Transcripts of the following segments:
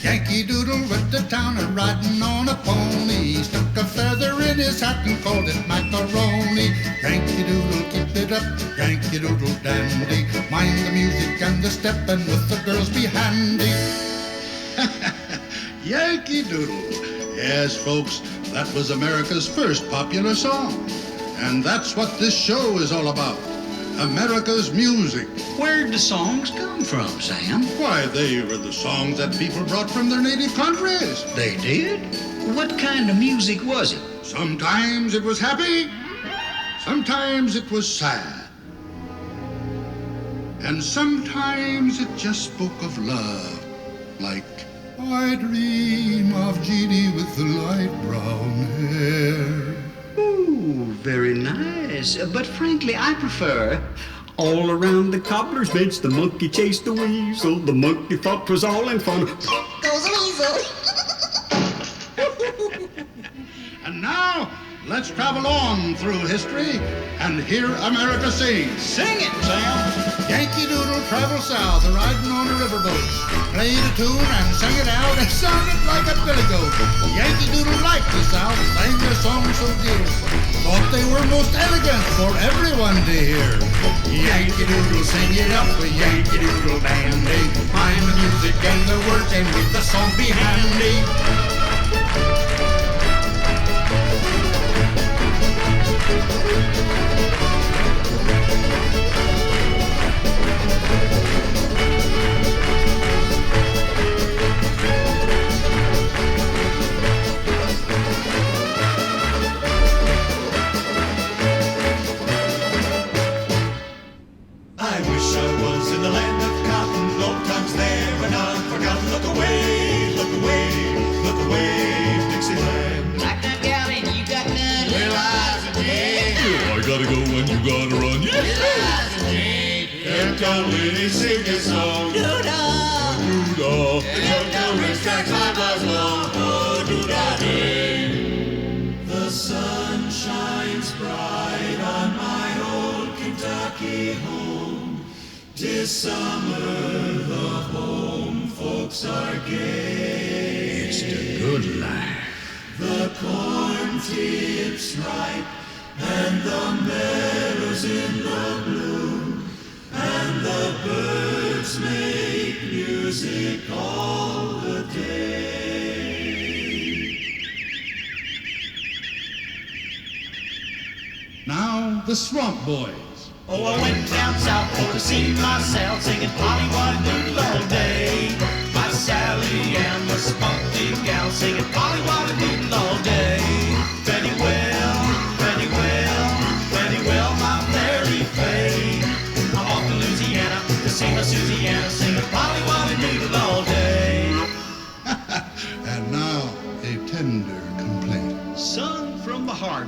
Yankee Doodle went to town and riding on a pony. Stuck a feather in his hat and called it macaroni. Yankee Doodle, keep it up, Yankee Doodle dandy. Mind the music and the step and with the girls be handy. Yankee Doodle. Yes, folks, that was America's first popular song. And that's what this show is all about. America's music. Where'd the songs come from, Sam? Why, they were the songs that people brought from their native countries. They did? What kind of music was it? Sometimes it was happy, sometimes it was sad. And sometimes it just spoke of love, like, I dream of Jeannie with the light brown hair. Ooh, very nice. But frankly, I prefer all around the cobbler's bench, the monkey chased the weasel. The monkey thought 'twas all in fun. Goes the weasel. And now, let's travel on through history and hear America sing. Sing it, Sam. Yankee Doodle traveled south, riding on a riverboat. Played a tune and sang it out, and sounded like a billy goat. Yankee Doodle liked the South, sang their song so dear. Thought they were most elegant for everyone to hear. Yankee Doodle, sing it up with Yankee Doodle dandy. Mind the music and the words, and with the song be handy. I wish I was in the land of cotton, old times there and unforgotten. Look away, look away, look away, Dixieland. Like that gal and you got none. Little eyes and Jake. I gotta go and you gotta run. Little eyes and Jake. Here come Lily, sing a song. Doo-dah. Doo-dah. Here come Rich Jack's eyebrows long. Oh, doo-dah day. The sun shines bright on my old Kentucky home. 'Tis summer, the home folks are gay. It's the good life. The corn tips ripe, and the meadows in the bloom, and the birds make music all the day. Now, the Swamp Boys. Oh, I went down south for to see myself, singing Polly Wally Doodle all day. My Sally Ann was a spunky gal, singing Polly Wally Doodle all day. Very well, very well, very well, my Mary Faye. I'm off to Louisiana to see my Susiana, singing Polly Wally Doodle all day. And now, a tender complaint. Sung from the heart.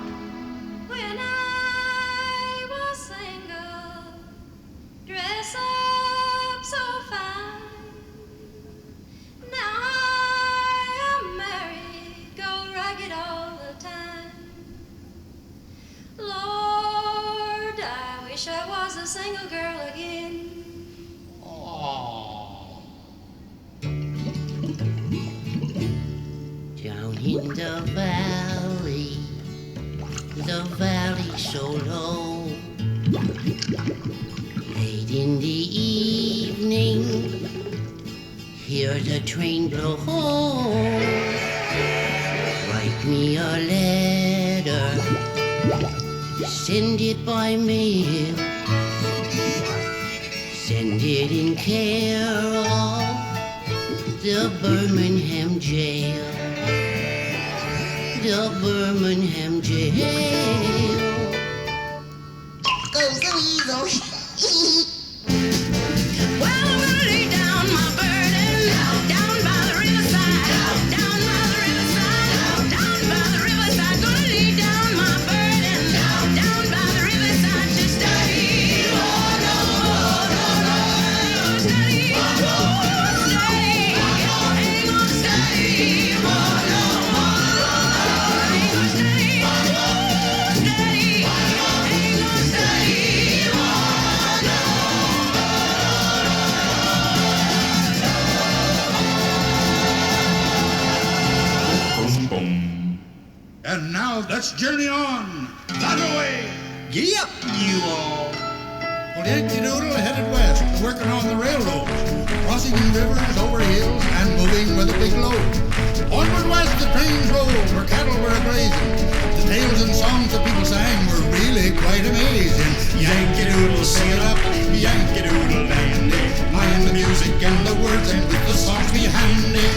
When I was single, dress up so fine. Now I am married, go ragged all the time. Lord, I wish I was a single girl again. Down in the valley so low. Late in the evening, hear the train blow home. Write me a letter, send it by mail. Send it in care of the Birmingham jail. The Birmingham jail. Goes the weasel. Well, I'm gonna lay down my burden down by the riverside. Down by the riverside. Down by the riverside. Gonna lay down my burden down by the riverside. Just stay. Oh, no, no, no. Stay. Oh, stay. Ain't gonna stay. Oh, no. Stay. Ain't gonna stay. let's journey on that way. Giddy up, you all. Well, Yankee Doodle headed west, working on the railroads, crossing rivers over hills and moving with a big load. Onward west the trains rolled where cattle were grazing. The tales and songs that people sang were really quite amazing. Yankee Doodle, sing it up, Yankee Doodle dandy. Mind the music and the words and with the songs be handy.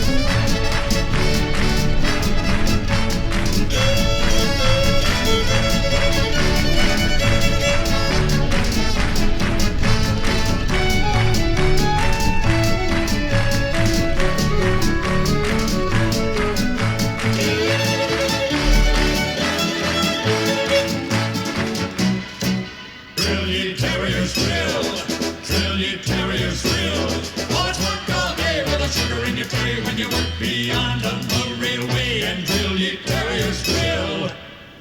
When you work beyond on the railway and drill ye terriers drill.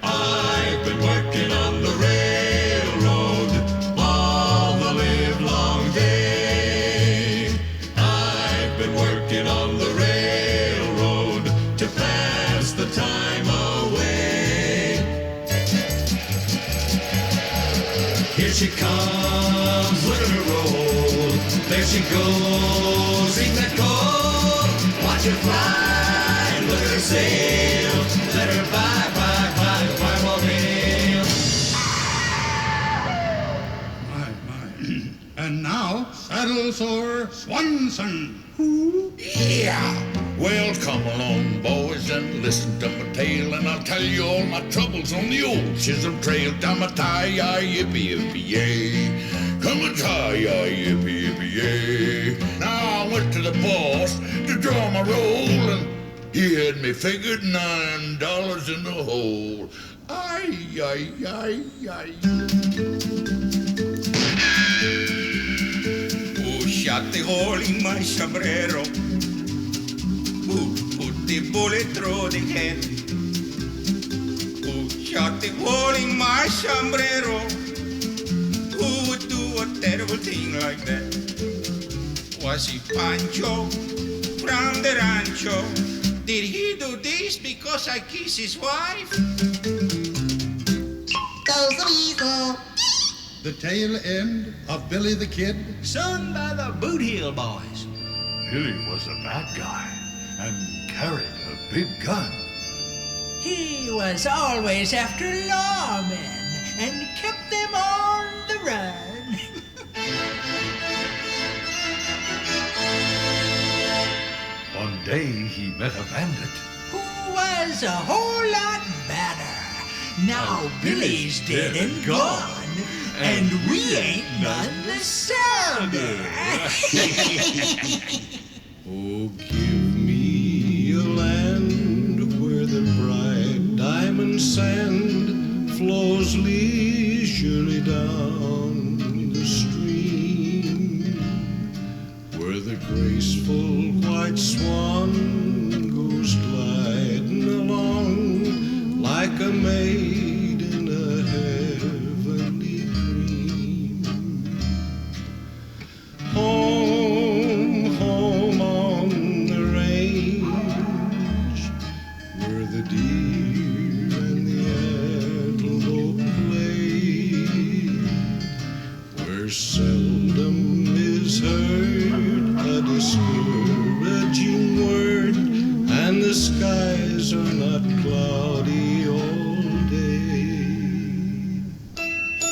I've been working on the railroad all the livelong day. I've been working on the railroad to pass the time away. Here she comes, look at her roll. There she goes, ain't that cold? Watch her fly, look at her sail. Let her fly more rail. My. And now, saddle sore Swanson. Yeah! Well, come along, boys, and listen to my tale, and I'll tell you all my troubles on the old Chisholm Trail. Down my tie-yi, yippee-yippee-yay. Come and tie-yi, yippee-yippee-yay. Now I went to the boss to draw my roll, and he had me figured $9 in the hole. Ay. Who shot the hole in my sombrero? Who put the bullet through the head? Who shot the hole in my sombrero? Who would do a terrible thing like that? Was he Pancho from the rancho? Did he do this because I kissed his wife? Goes the weasel. The tail end of Billy the Kid. Sung by the Boot Heel Boys. Billy was a bad guy and carried a big gun. He was always after lawmen and kept them on the run. One day he met a bandit. Who was a whole lot better. Now Billy's dead and gone, and we ain't none the sadder. Oh, give me a land where the bright diamond sand flows leisurely down the stream, where the graceful white swan goes gliding along like a maid in a heavenly dream. Home, home on the range, where the deer and the antelope play, where seldom is heard a discouraging word, and the skies are not cloudy all day.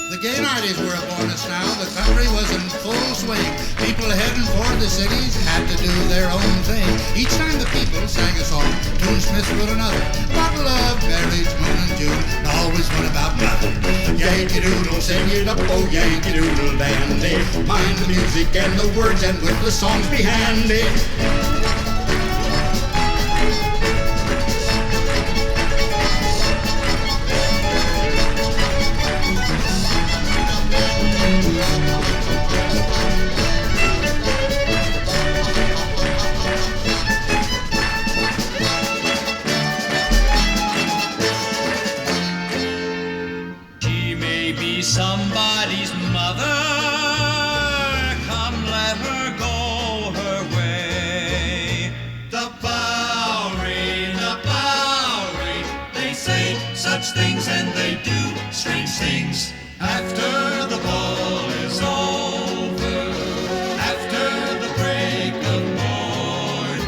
The gay nineties were upon us now. The country was in full swing. People heading for the cities had to do their own thing. Each time the people sang a song, Tune Smith wrote another. Bottle of berries, moon and June, and always one about nothing. Yankee Doodle, sing it up, oh Yankee Doodle dandy. Mind the music and the words, and with the songs be handy. She may be somebody's mother. Come, let her go her way. The Bowery, they say such such things and they do strange things. After the ball is over, after the break of morn,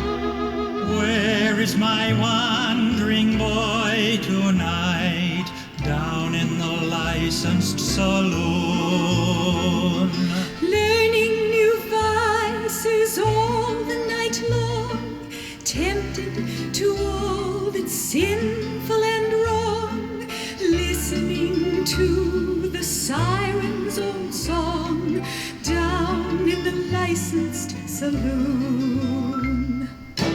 Where is my wandering boy tonight? Down in the licensed saloon. Learning new vices all the night long, tempted to all that's sinful and wrong, listening to the siren's old song, down in the licensed saloon.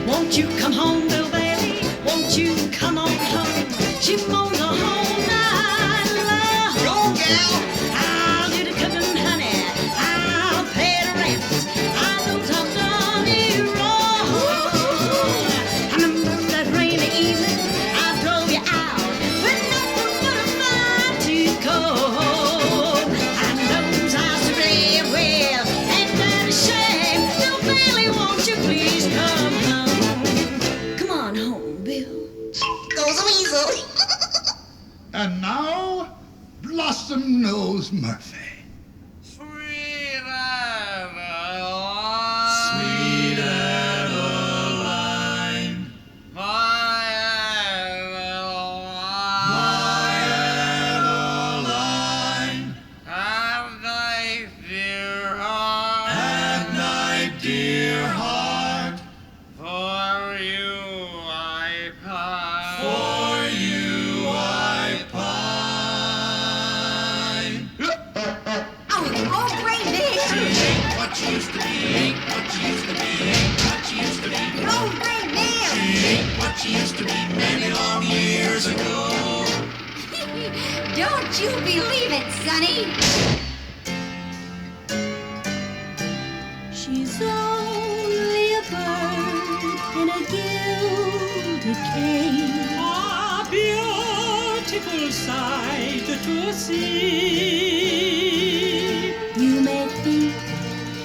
Won't you come home, Bill Bailey? Won't you come on home? She moaned the whole night long. Go, gal! I'll do the cooking, honey. I'll pay the rent. I know I've done it wrong. I remember that rainy evening I drove you out with nothing but a fine tooth comb. And those eyes to play well, ain't that a shame? Bill Bailey, won't you please come home? Come on home, Bill. Goes a weasel. And now, Blossom Nose Murphy. Sweet Adeline, my Adeline, at night, dear heart, at night, dear heart, for you I pine, for you I pine. Oh, great big. Ain't what she used to be, ain't what she used to be, ain't what she used to be. Oh, great big. She ain't what she used to be many long years ago. Don't you believe it, Sonny? She's only a bird in a gilded cage. A beautiful sight to see. You may think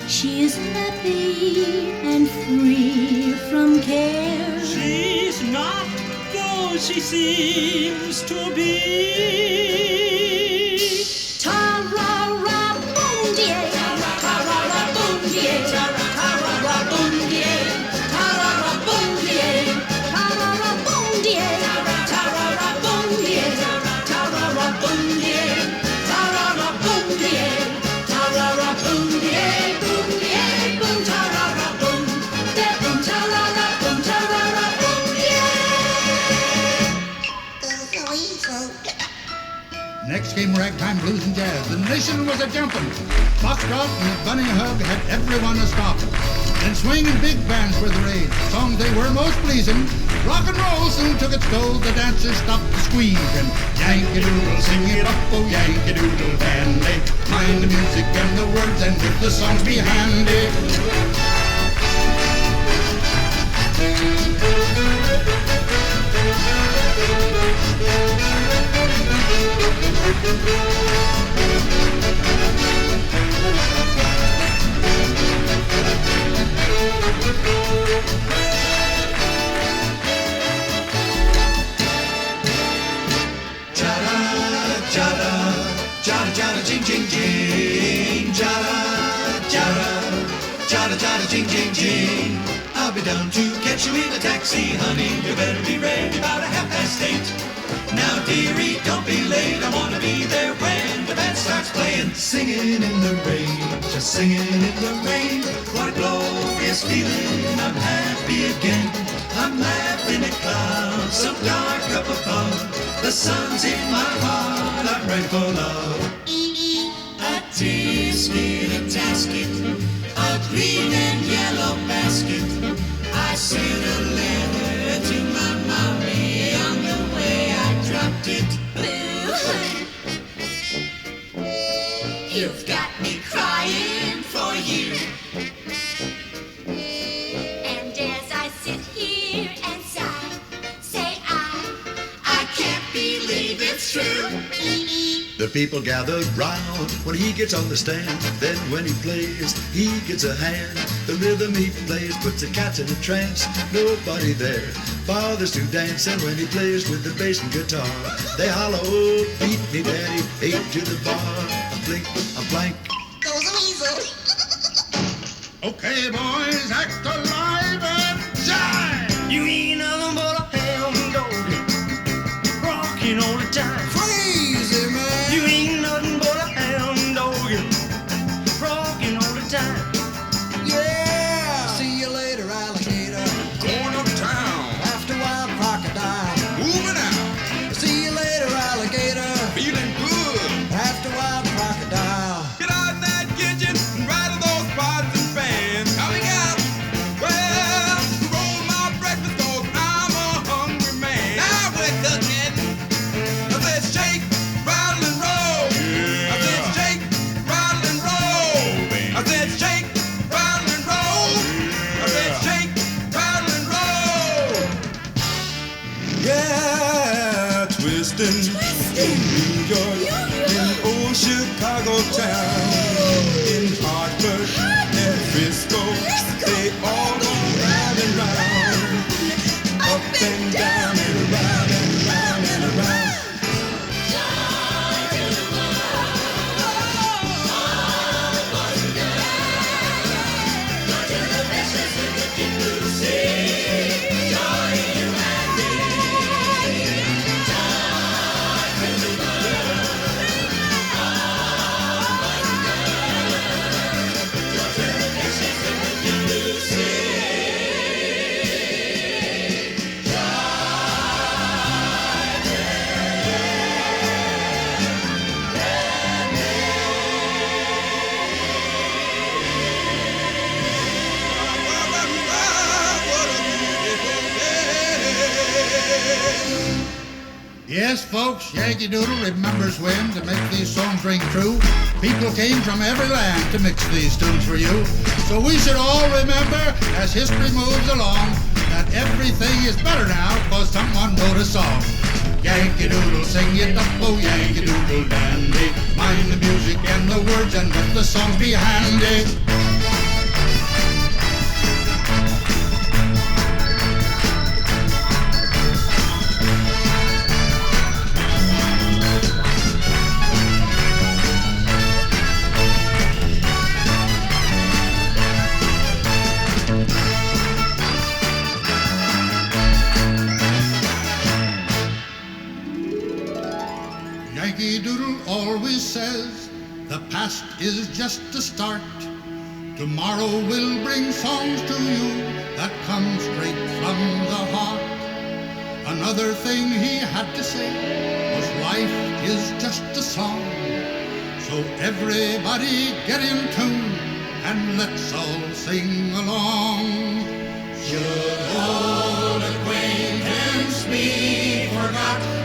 she is happy and free from care. She's not, though she seems to be. Ta-ra-ra-boom-die, ta-ra-ra-boom-die, ta-ra-ra-boom-die, ta-ra-ra-boom-die, ta-ra-ra-boom-die, ta-ra-ra-boom-die, ta-ra-ra-boom-die, ta-ra-ra-boom-die, ta-ra-ra-boom-die, boom-die, boom, ta-ra-ra-boom, da-boom, ta-ra-ra-boom, ta-ra-ra-boom-die. Next came ragtime, blues, and jazz. The nation was a-jumping. Foxtrot and Bunny Hug had everyone a-stopping. Then swing and big bands were the rage. Songs they were most pleasing. Rock and roll soon took its toll. The dancers stopped to squeeze. And Yankee-Doodle, sing it up, oh Yankee-Doodle dandy. Mind the music and the words, and if the songs be handy. Jada, jing, jing, jing. Jada, jing, jing, jing. I'll be down to catch you in a taxi, honey. You better be ready about 8:30. Now, dearie, don't be late. I wanna be there when the band starts playing. Singing in the rain, just singing in the rain. What a glorious feeling. I'm happy again. I'm laughing at clouds so dark up above. The sun's in my heart. I'm ready for love. A teaspoon, a tasket, a green and yellow basket. I sent a letter to my mommy. On the way I dropped it. You've got me crying for you. And as I sit here and sigh, say I can't believe it's true. The people gather round when he gets on the stand. Then when he plays, he gets a hand. The rhythm he plays puts the cats in a trance. Nobody there bothers to dance. And when he plays with the bass and guitar, they holler, oh, beat me, daddy, 8 to the bar. A blink, a blank. Goes a weasel. Okay, boys, act alive and shine! You ain't nothing but a hound dog, rocking all the time. Crazy, man! You ain't nothing but a hound dog, rocking all the time. Yeah! See you later, alligator. Going uptown, After wild crocodile. moving out, See you later, alligator. feeling good. After wild crocodile. Get out in that kitchen and rattle those pots and pans. Coming out. Well, roll my breakfast 'cause I'm a hungry man. Now we're cooking. I said shake, rattle and roll. I said shake, rattle and roll. I said shake, rattle and roll. I said shake, rattle and roll. Yeah, twisting in New York, in old Chicago town, in Hartford and Frisco, they all go round and round, up and down and around and around and around. Yes, folks, Yankee Doodle remembers when, to make these songs ring true, people came from every land to mix these tunes for you. So we should all remember, as history moves along, that everything is better now because someone wrote a song. Yankee Doodle, sing it up, oh Yankee Doodle dandy. Mind the music and the words and let the songs be handy. Yankee Doodle always says the past is just a start. Tomorrow will bring songs to you that come straight from the heart. Another thing he had to say was life is just a song. So everybody get in tune and let's all sing along. Should old acquaintance be forgot?